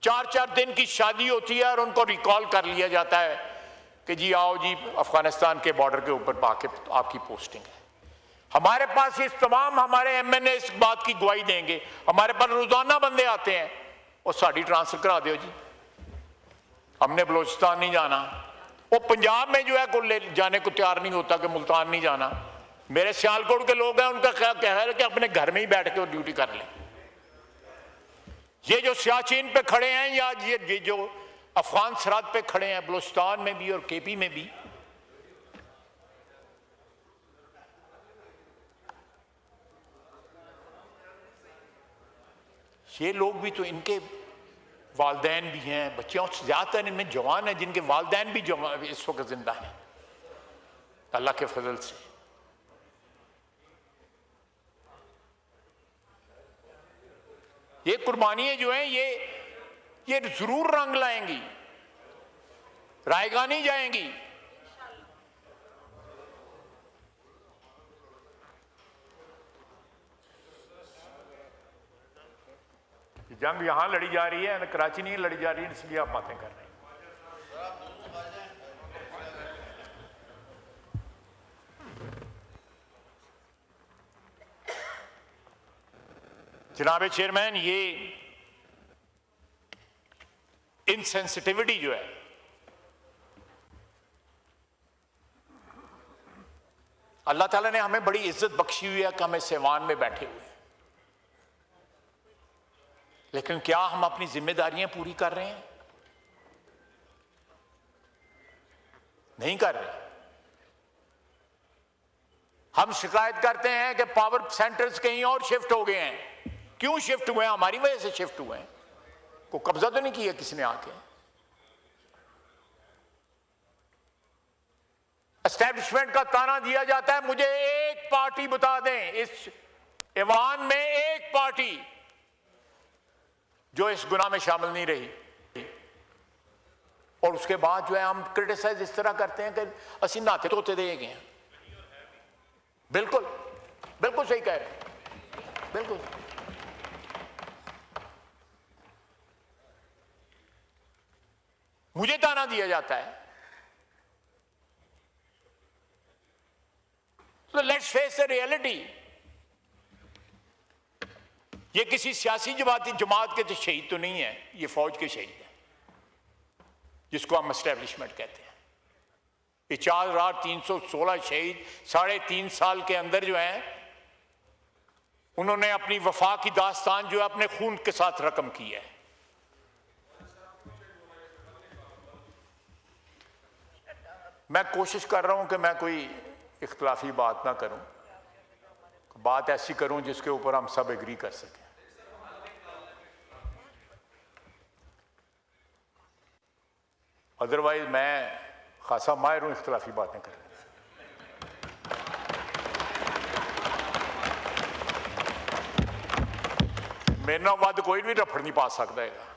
4-4 दिन की शादी होती है और उनको रिकॉल कर लिया जाता है कि जी आओ जी अफगानिस्तान के बॉर्डर के ऊपर आके आपकी पोस्टिंग है। हमारे पास इस तमाम हमारे एमएनए इस बात की गवाही देंगे। हमारे पास रोजाना बंदे आते हैं और साड़ी ट्रांसफर करा दो जी, हमने बलोचिस्तान नहीं जाना। वो पंजाब में जो है को ले जाने को तैयार नहीं होता कि मुल्तान नहीं जाना। मेरे सियालकोट के लोग हैं, उनका क्या कह है कि अपने घर में ही बैठ के ड्यूटी कर लें। ये जो सियाचिन पे खड़े हैं या ये जो अफगान सरहद पे खड़े हैं बलोचिस्तान में भी और केपी में भी, ये लोग भी तो इनके वालदैन भी हैं, बच्चियों से ज्यादातर इनमें जवान हैं जिनके वालदैन भी इस वक्त जिंदा हैं अल्लाह के फजल से। ये कुर्बानियां जो हैं ये जरूर रंग लाएंगी, रायगा नहीं जाएंगी। जंग यहां लड़ी जा रही है, कराची नहीं लड़ी जा रही है, इसलिए आप बातें कर रहे हैं। जनाब चेयरमैन, ये इनसेंसिटिविटी जो है अल्लाह ताला ने हमें बड़ी इज्जत बख्शी हुई है कि हम इस ऐवान में बैठे हुए हैं, लेकिन क्या हम अपनी जिम्मेदारियां पूरी कर रहे हैं? नहीं कर रहे। हम शिकायत करते हैं कि पावर सेंटर्स कहीं और शिफ्ट हो गए हैं। क्यों शिफ्ट हुए हैं? हमारी वजह से शिफ्ट हुए हैं। को कब्जा तो नहीं किया किसने आके। एस्टैब्लिशमेंट का ताना दिया जाता है, मुझे एक पार्टी बता दें इस ऐवान में, एक पार्टी जो इस गुनाह में शामिल नहीं रही। और उसके बाद जो है हम क्रिटिसाइज इस तरह करते हैं कि असी नहाते धोते दे गए हैं। बिल्कुल बिल्कुल सही कह रहे हैं, बिल्कुल। मुझे ताना दिया जाता है। तो लेट्स फेस द रियलिटी। ये किसी सियासी जमात के तो शहीद तो नहीं है, ये फौज के शहीद है जिसको हम एस्टैब्लिशमेंट कहते हैं। ये 4316 शहीद 3.5 साल के अंदर जो है उन्होंने अपनी वफा की दास्तान जो है अपने खून के साथ रकम की है। मैं कोशिश कर रहा हूं कि मैं कोई इख्तलाफी बात ना करूं, बात ऐसी करूं जिसके ऊपर हम सब एग्री कर सकें। अदरवाइज मैं खासा माहिर हूं इख्तलाफी बातें करने। मेरे नाल वध कोई भी रफड़ नहीं पा सकता है।